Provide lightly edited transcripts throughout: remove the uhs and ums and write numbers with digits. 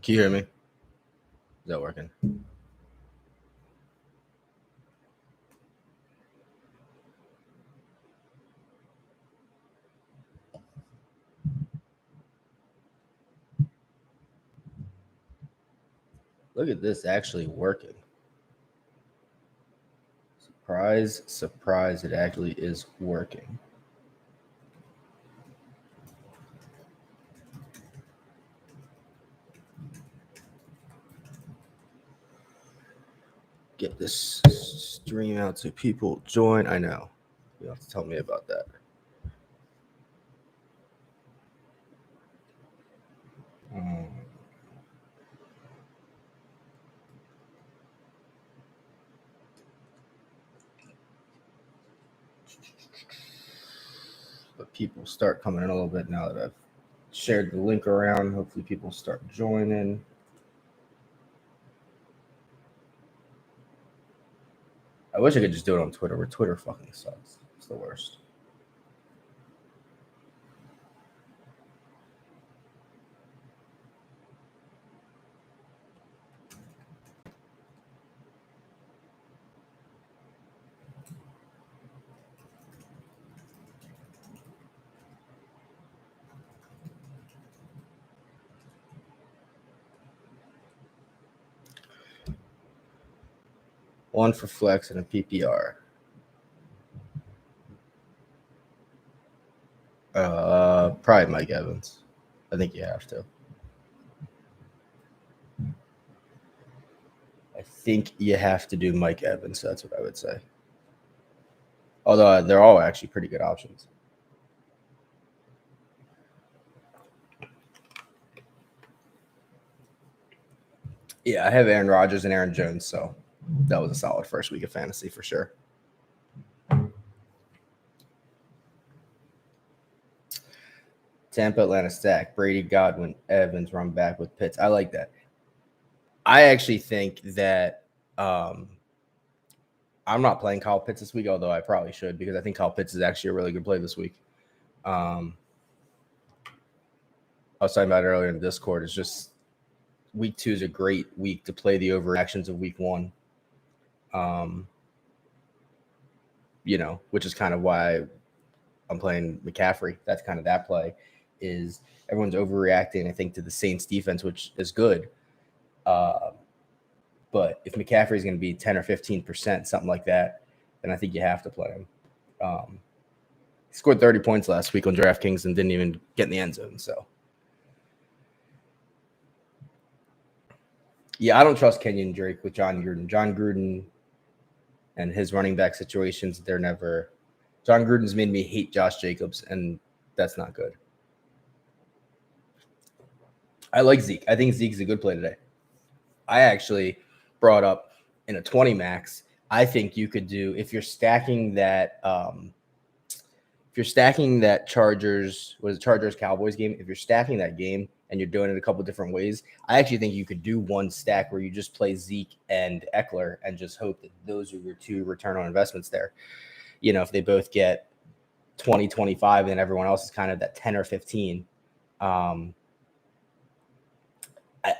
Can you hear me? Is that working? Look at this actually working. Surprise, surprise, it actually is working. Get this stream out so people join. I know. You have to tell me about that. But people start coming in a little bit now that I've shared the link around. Hopefully people start joining. I wish I could just do it on Twitter, but Twitter fucking sucks. It's the worst. One for flex and a PPR. Probably Mike Evans. I think you have to. I think you have to do Mike Evans. That's what I would say. Although they're all actually pretty good options. Yeah, I have Aaron Rodgers and Aaron Jones, so that was a solid first week of fantasy for sure. Tampa, Atlanta stack. Brady, Godwin, Evans, run back with Pitts. I like that. I actually think that I'm not playing Kyle Pitts this week, although I probably should because I think Kyle Pitts is actually a really good play this week. I was talking about it earlier in Discord. It's just week 2 is a great week to play the overreactions of week 1. Which is kind of why I'm playing McCaffrey. That's kind of that play is everyone's overreacting, I think, to the Saints defense, which is good. But if McCaffrey is going to be 10 or 15%, something like that, then I think you have to play him. He scored 30 points last week on DraftKings and didn't even get in the end zone. So, yeah, I don't trust Kenyon Drake with John Gruden. John Gruden and his running back situations, they're never – John Gruden's made me hate Josh Jacobs, and that's not good. I like Zeke. I think Zeke's a good play today. I actually brought up in a 20 max, I think you could do if you're stacking that Chargers Cowboys game, if you're stacking that game and you're doing it a couple different ways, I actually think you could do one stack where you just play Zeke and Eckler and just hope that those are your 2 return on investments there. If they both get 20, 25, and everyone else is kind of that 10 or 15, I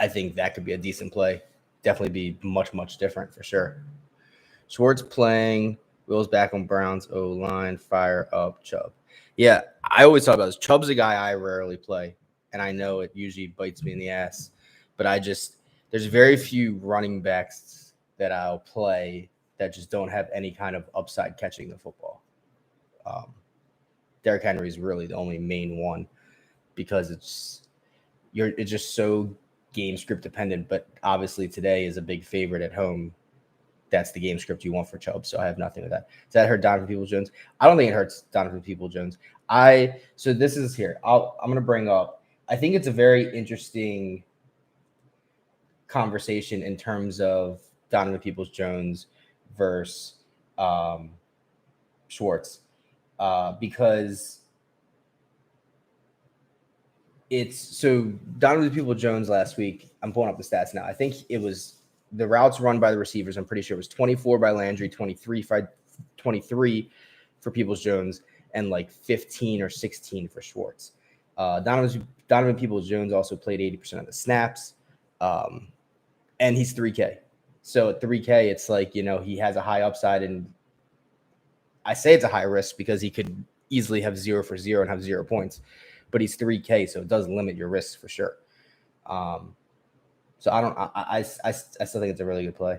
think that could be a decent play. Definitely be much, much different for sure. Schwartz playing. Will's back on Browns O-line. Fire up Chubb. Yeah, I always talk about this. Chubb's a guy I rarely play, and I know it usually bites me in the ass. But there's very few running backs that I'll play that just don't have any kind of upside catching the football. Derrick Henry is really the only main one because it's just so game script dependent. But obviously today is a big favorite at home. That's the game script you want for Chubb. So I have nothing with that. Does that hurt Donovan Peoples-Jones? I don't think it hurts Donovan Peoples-Jones. So this is here. I'm going to bring up, I think it's a very interesting conversation in terms of Donovan Peoples-Jones versus Schwartz because so Donovan Peoples-Jones last week, I'm pulling up the stats now. I think it was the routes run by the receivers. I'm pretty sure it was 24 by Landry, 23 for Peoples-Jones, and like 15 or 16 for Schwartz. Donovan Peoples-Jones also played 80% of the snaps. And he's 3K. So at 3K, it's like, he has a high upside, and I say it's a high risk because he could easily have 0 for 0 and have 0 points, but he's 3K, so it does limit your risks for sure. So I still think it's a really good play.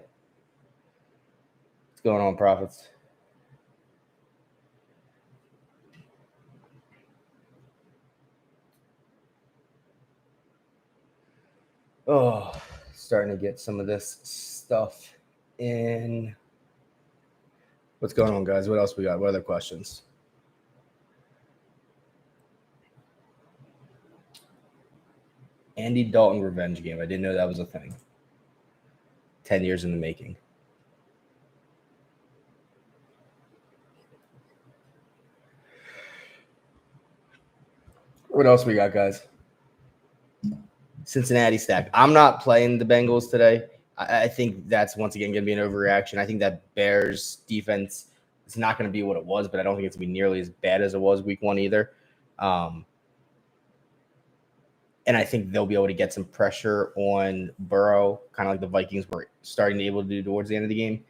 What's going on, Profits? Oh, starting to get some of this stuff in. What's going on, guys? What else we got? What other questions? Andy Dalton revenge game. I didn't know that was a thing. 10 years in the making. What else we got, guys? Cincinnati stack. I'm not playing the Bengals today. I think that's once again going to be an overreaction. I think that Bears defense is not going to be what it was, but I don't think it's going to be nearly as bad as it was week 1 either. And I think they'll be able to get some pressure on Burrow, kind of like the Vikings were starting to be able to do towards the end of the game.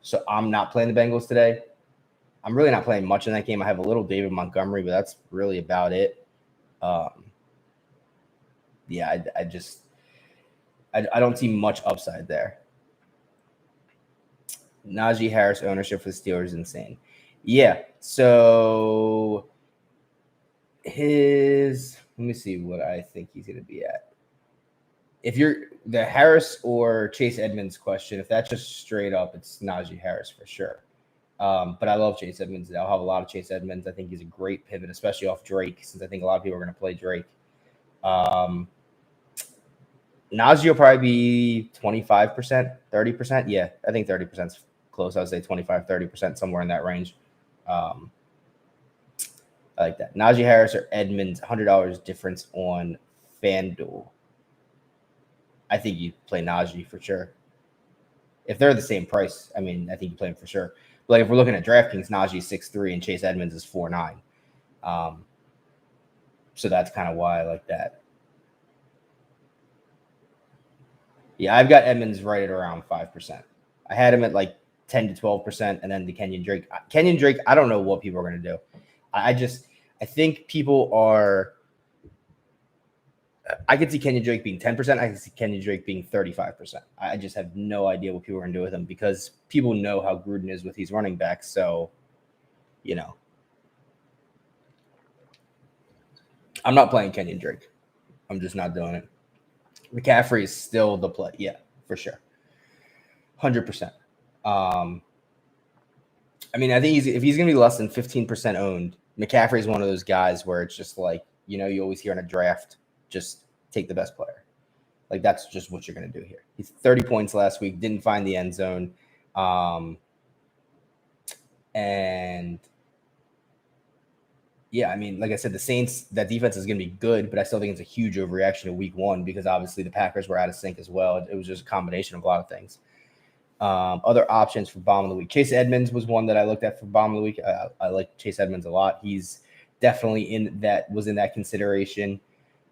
So I'm not playing the Bengals today. I'm really not playing much in that game. I have a little David Montgomery, but that's really about it. Yeah, I don't see much upside there. Najee Harris ownership for the Steelers is insane. Yeah, so let me see what I think he's going to be at. If you're the Harris or Chase Edmonds question, if that's just straight up, it's Najee Harris for sure. But I love Chase Edmonds. I'll have a lot of Chase Edmonds. I think he's a great pivot, especially off Drake, since I think a lot of people are going to play Drake. Najee will probably be 25%, 30%. Yeah, I think 30% is close. I would say 25, 30%, somewhere in that range. I like that. Najee Harris or Edmonds, $100 difference on FanDuel. I think you play Najee for sure. If they're the same price, I mean, I think you play him for sure. But if we're looking at DraftKings, Najee is 6'3" and Chase Edmonds is 4'9". So that's kind of why I like that. Yeah, I've got Edmonds right at around 5%. I had him at like 10 to 12%, and then the Kenyon Drake. I don't know what people are going to do. I think people are. I could see Kenyon Drake being 10%. I could see Kenyon Drake being 35%. I just have no idea what people are going to do with him because people know how Gruden is with these running backs. So, I'm not playing Kenyon Drake. I'm just not doing it. McCaffrey is still the play. Yeah, for sure. 100%. I mean, I think if he's going to be less than 15% owned, McCaffrey is one of those guys where it's just like, you always hear in a draft, just take the best player. Like, that's just what you're going to do here. He's 30 points last week, didn't find the end zone. And yeah, I mean, like I said, the Saints, that defense is going to be good, but I still think it's a huge overreaction to week 1 because obviously the Packers were out of sync as well. It was just a combination of a lot of things. Other options for bomb of the week. Chase Edmonds was one that I looked at for bomb of the week. I like Chase Edmonds a lot. He's definitely was in that consideration.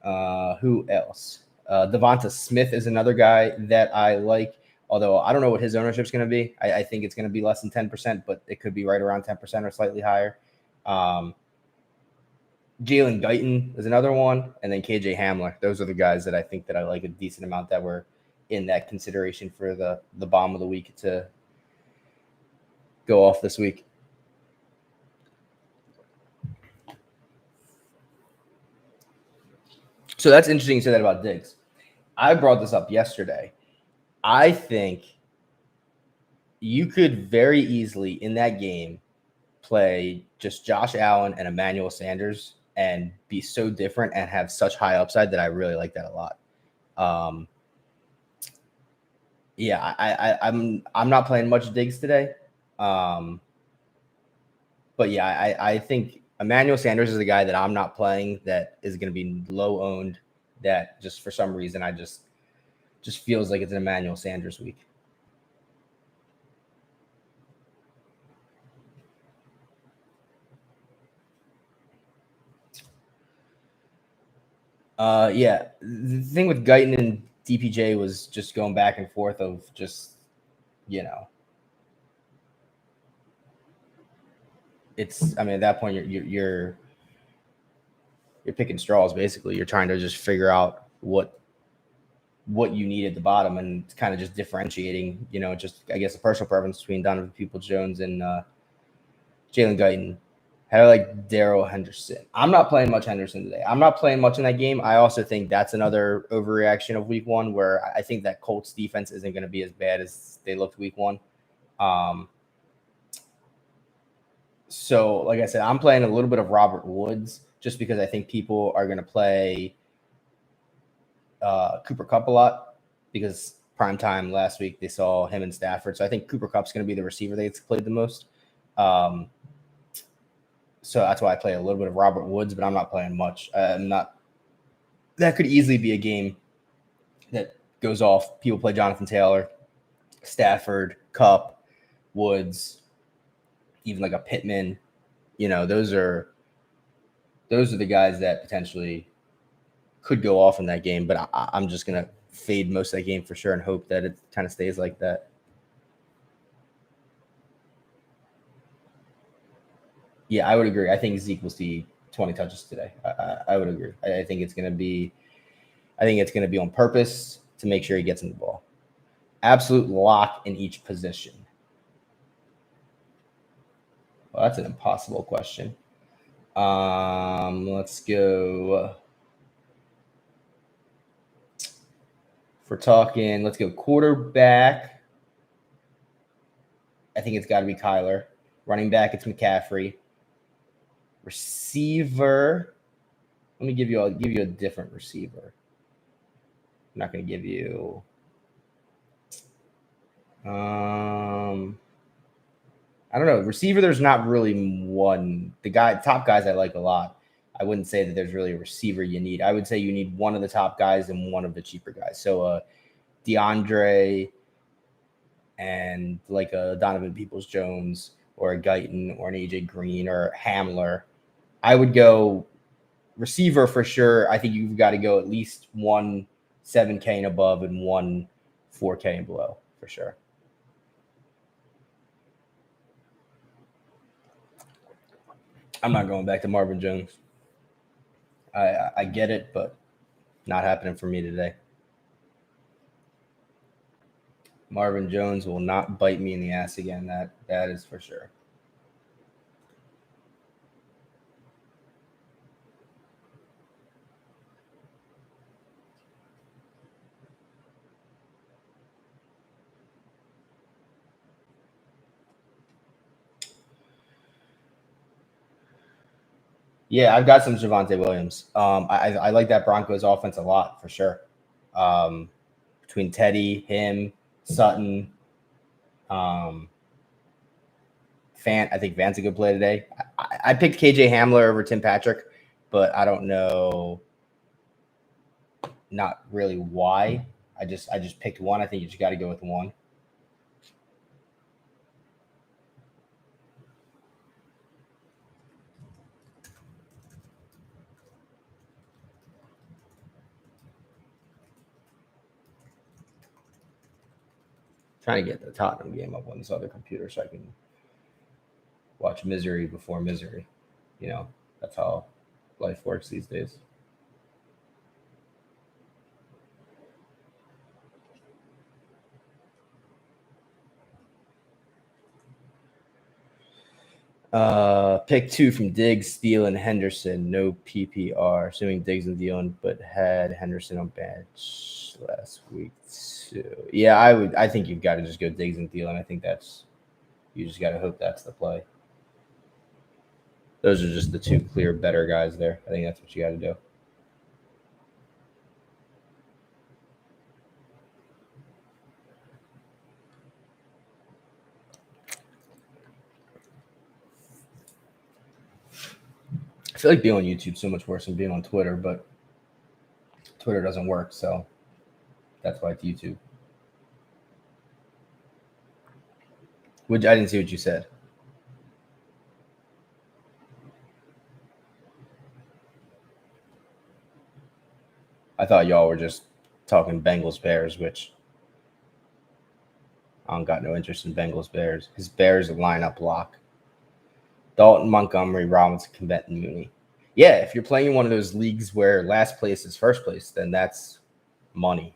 Who else? Devonta Smith is another guy that I like, although I don't know what his ownership is going to be. I think it's going to be less than 10%, but it could be right around 10% or slightly higher. Jalen Guyton is another one, and then KJ Hamler. Those are the guys that I think that I like a decent amount that were in that consideration for the bomb of the week to go off this week. So that's interesting you say that about Diggs. I brought this up yesterday. I think you could very easily in that game play just Josh Allen and Emmanuel Sanders and be so different and have such high upside that I really like that a lot. Yeah, I'm not playing much Diggs today. But yeah, I think Emmanuel Sanders is the guy that I'm not playing that is going to be low owned, that just for some reason I just feels like it's an Emmanuel Sanders week. Yeah. The thing with Guyton and DPJ was just going back and forth of just, it's. I mean, at that point, you're picking straws. Basically, you're trying to just figure out what you need at the bottom, and it's kind of just differentiating. Just I guess a personal preference between Donovan Peoples-Jones and Jalen Guyton. How do I like Darrell Henderson? I'm not playing much Henderson today. I'm not playing much in that game. I also think that's another overreaction of week one, where I think that Colts defense isn't going to be as bad as they looked week one. So, like I said, I'm playing a little bit of Robert Woods just because I think people are going to play Cooper Kupp a lot because prime time last week they saw him and Stafford. So I think Cooper Kupp's going to be the receiver that's played the most. So that's why I play a little bit of Robert Woods, but I'm not playing much. I'm not. That could easily be a game that goes off. People play Jonathan Taylor, Stafford, Kupp, Woods, even like a Pittman. Those are the guys that potentially could go off in that game. But I'm just gonna fade most of that game for sure and hope that it kind of stays like that. Yeah, I would agree. I think Zeke will see 20 touches today. I would agree. I think it's going to be on purpose to make sure he gets in the ball. Absolute lock in each position. Well, that's an impossible question. Let's go. If we're talking, let's go quarterback. I think it's got to be Kyler. Running back, it's McCaffrey. Receiver, let me give you a different receiver. I'm not going to give you. I don't know. Receiver, there's not really one. Top guys I like a lot. I wouldn't say that there's really a receiver you need. I would say you need one of the top guys and one of the cheaper guys. So DeAndre and like a Donovan Peoples-Jones or a Guyton or an AJ Green or Hamler. I would go receiver for sure. I think you've got to go at least 1 7K and above and 1 4K and below for sure. I'm not going back to Marvin Jones. I get it, but not happening for me today. Marvin Jones will not bite me in the ass again. That is for sure. Yeah, I've got some Javonte Williams. I like that Broncos offense a lot for sure. Between Teddy, him, Sutton, Fant. I think Fant's a good play today. I picked KJ Hamler over Tim Patrick, but I don't know. Not really why. I just picked one. I think you just got to go with one. Trying to get the Tottenham game up on this other computer so I can watch misery before misery. That's how life works these days. Pick 2 from Diggs, Steele, and Henderson. No PPR. Assuming Diggs and Thielen, but had Henderson on bench last week too. Yeah, I think you've got to just go Diggs and Thielen. I think you just got to hope that's the play. Those are just the 2 clear better guys there. I think that's what you got to do. I feel like being on YouTube is so much worse than being on Twitter, but Twitter doesn't work, so that's why it's YouTube. I didn't see what you said. I thought y'all were just talking Bengals Bears, which I don't got no interest in Bengals Bears. His Bears line up lock. Dalton, Montgomery, Robinson, Kmet, and Mooney. Yeah, if you're playing in one of those leagues where last place is first place, then that's money.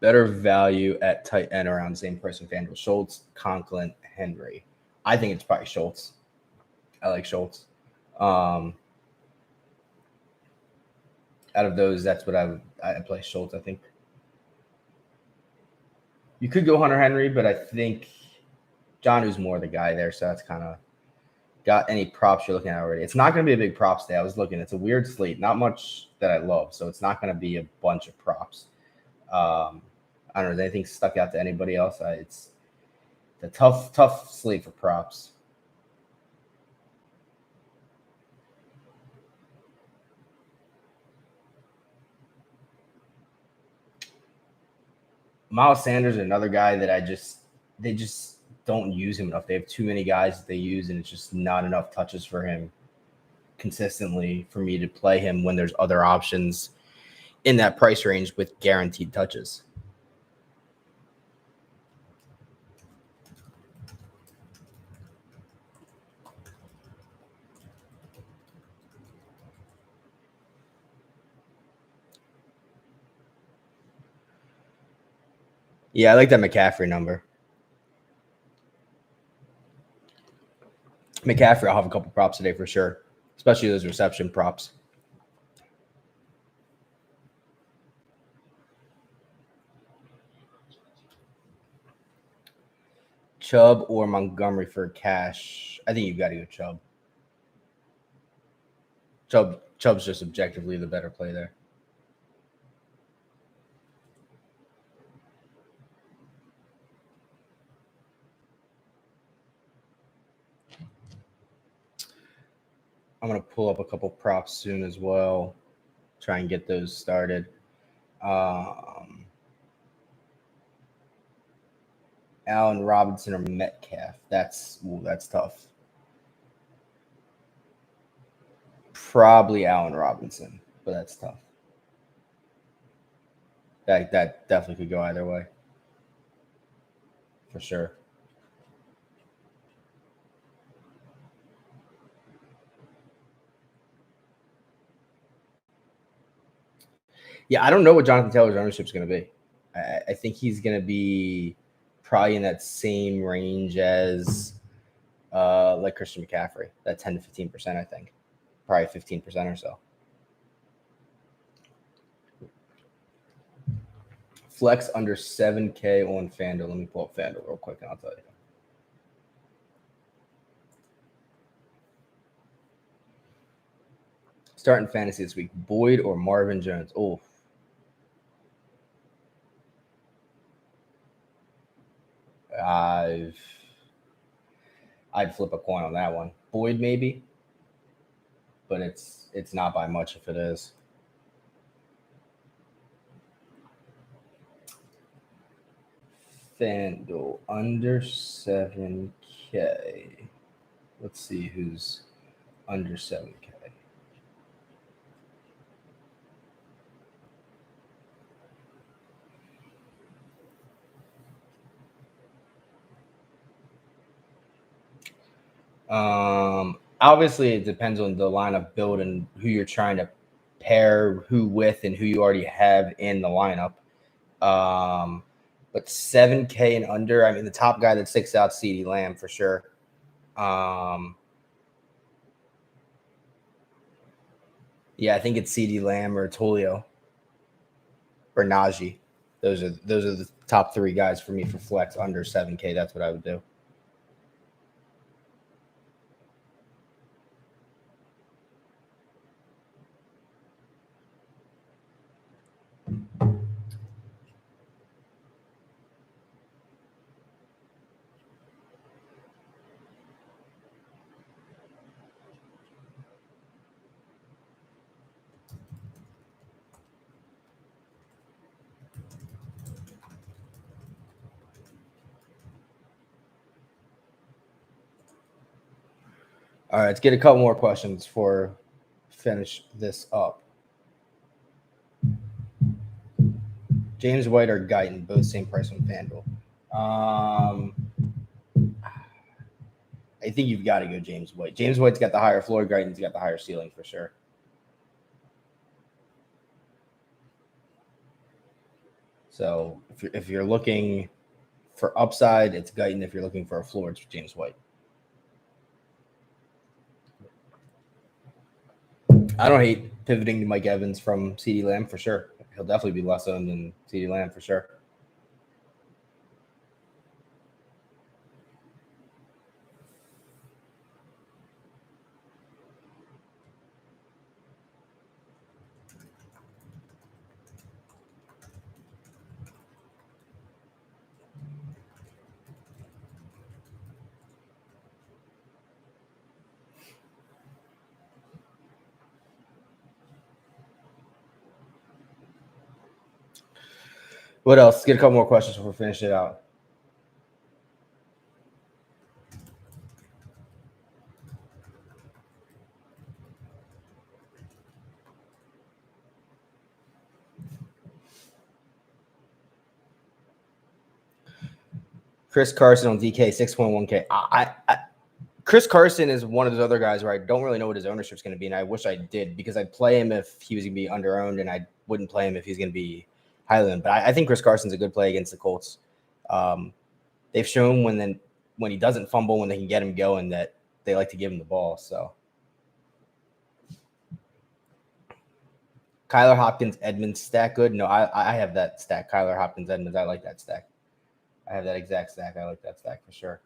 Better value at tight end around the same person. FanDuel, Schultz, Conklin, Henry. I think it's probably Schultz. I like Schultz. Out of those, that's what I play Schultz. I think you could go Hunter Henry, but I think Jonu's more the guy there. So that's kind of got any props you're looking at already. It's not going to be a big props day. I was looking. It's a weird slate. Not much that I love. So it's not going to be a bunch of props. I don't know. Is anything stuck out to anybody else? It's a tough slate for props. Miles Sanders is another guy that they just don't use him enough. They have too many guys that they use, and it's just not enough touches for him consistently for me to play him when there's other options in that price range with guaranteed touches. Yeah, I like that McCaffrey number. McCaffrey, I'll have a couple props today for sure, especially those reception props. Chubb or Montgomery for cash? I think you got to go Chubb. Chubb's just objectively the better play there. I'm going to pull up a couple props soon as well. Try and get those started. Allen Robinson or Metcalf. That's tough. Probably Allen Robinson, but that's tough. That definitely could go either way. For sure. Yeah, I don't know what Jonathan Taylor's ownership is going to be. I think he's going to be probably in that same range as like Christian McCaffrey, that 10 to 15%, I think. Probably 15% or so. Flex under 7K on FanDuel. Let me pull up FanDuel real quick and I'll tell you. Starting fantasy this week, Boyd or Marvin Jones? Oh. I'd flip a coin on that one. Boyd maybe, but it's not by much if it is. FanDuel under 7K. Let's see who's under 7K. Obviously it depends on the lineup build and who you're trying to pair who with and who you already have in the lineup. But 7K and under, I mean, the top guy that sticks out, CeeDee Lamb for sure. Yeah, I think it's CeeDee Lamb or Tolio or Najee. Those are the top three guys for me for flex under 7K. That's what I would do. All right, let's get a couple more questions for finish this up. James White or Guyton, both same price on FanDuel. I think you've got to go James White. James White's got the higher floor. Guyton's got the higher ceiling for sure. So if you're looking for upside, it's Guyton. If you're looking for a floor, it's James White. I don't hate pivoting to Mike Evans from CeeDee Lamb for sure. He'll definitely be less owned than CeeDee Lamb for sure. What else? Let's get a couple more questions before we finish it out. Chris Carson on DK, 6.1K. Chris Carson is one of those other guys where I don't really know what his ownership is going to be, and I wish I did because I'd play him if he was going to be under-owned, and I wouldn't play him if he's going to be highly owned. But I think Chris Carson's a good play against the Colts. They've shown when he doesn't fumble, when they can get him going, that they like to give him the ball. So Kyler Hopkins, Edmonds stack good? No, I have that stack. Kyler Hopkins, Edmonds. I like that stack. I have that exact stack. I like that stack for sure.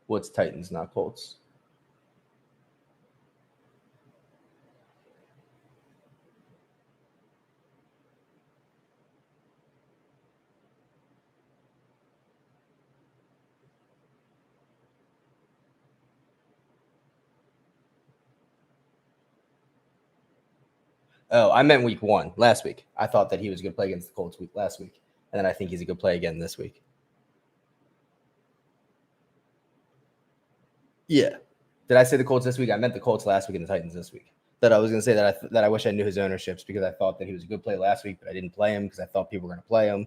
What's Titans, not Colts? Oh, I meant week 1, last week. I thought that he was a good play against the Colts last week. And then I think he's a good play again this week. Yeah. Did I say the Colts this week? I meant the Colts last week and the Titans this week. That I was going to say that I wish I knew his ownerships because I thought that he was a good play last week, but I didn't play him because I thought people were going to play him.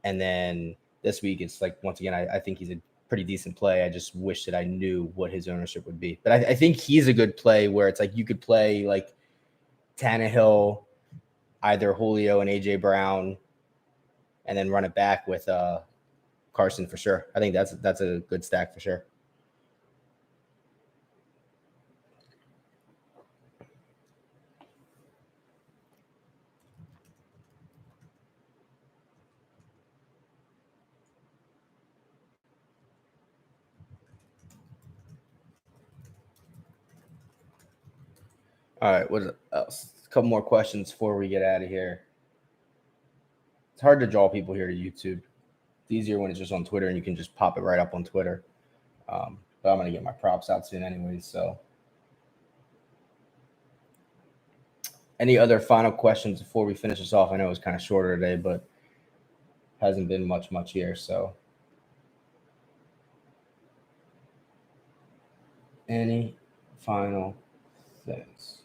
And then this week, it's like, once again, I think he's a pretty decent play. I just wish that I knew what his ownership would be. But I think he's a good play where it's like you could play like Tannehill, either Julio and A.J. Brown, and then run it back with Carson for sure. I think that's a good stack for sure. All right, what else? A couple more questions before we get out of here. It's hard to draw people here to YouTube. It's easier when it's just on Twitter and you can just pop it right up on Twitter. But I'm going to get my props out soon anyways. So any other final questions before we finish this off? I know it was kind of shorter today, but hasn't been much here. So any final things?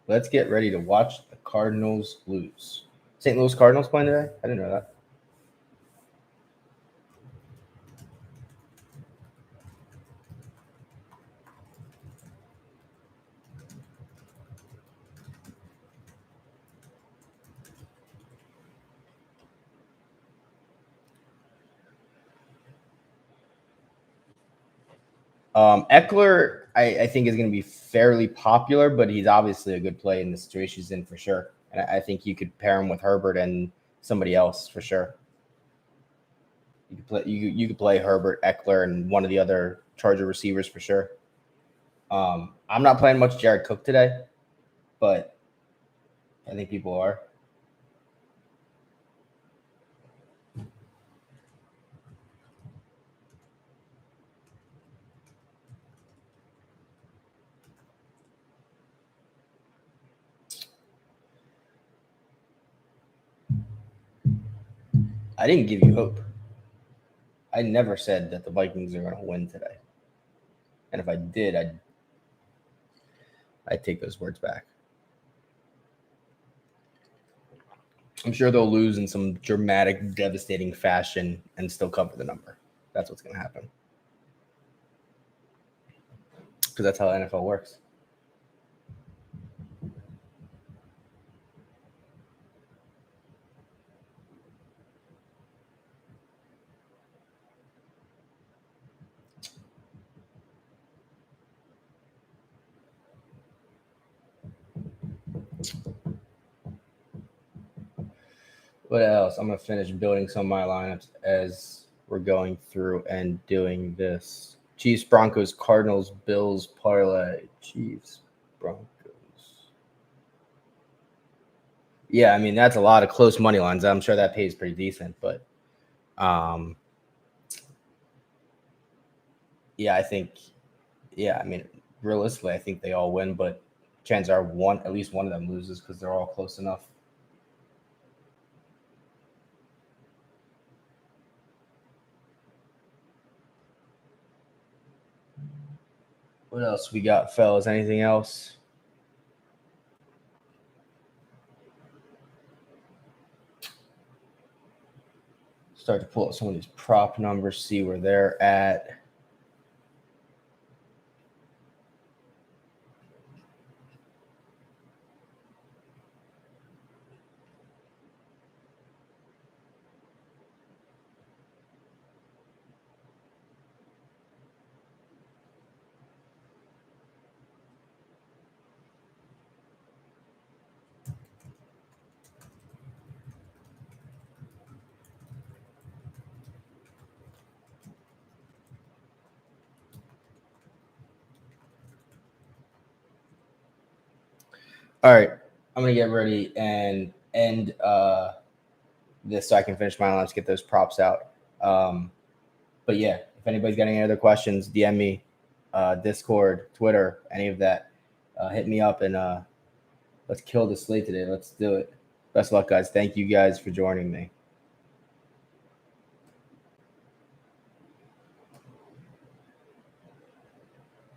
Let's get ready to watch the Cardinals lose. St. Louis Cardinals playing today? I didn't know that. Eckler, I think, is going to be fairly popular, but he's obviously a good play in the situation he's in for sure. And I think you could pair him with Herbert and somebody else for sure. You could play Herbert, Eckler, and one of the other Charger receivers for sure. I'm not playing much Jared Cook today, but I think people are. I didn't give you hope. I never said that the Vikings are going to win today. And if I did, I'd take those words back. I'm sure they'll lose in some dramatic, devastating fashion and still cover the number. That's what's going to happen. Because that's how the NFL works. What else? I'm going to finish building some of my lineups as we're going through and doing this. Chiefs, Broncos, Cardinals, Bills, parlay. Chiefs, Broncos. Yeah, I mean, that's a lot of close money lines. I'm sure that pays pretty decent, but yeah, I mean, realistically, I think they all win, but chances are at least one of them loses because they're all close enough. What else we got, fellas? Anything else? Start to pull up some of these prop numbers, see where they're at. All right, I'm gonna get ready and end this so I can finish my lineups, get those props out. But yeah, if anybody's got any other questions, DM me, Discord, Twitter, any of that. Hit me up and let's kill the slate today. Let's do it. Best of luck, guys. Thank you guys for joining me.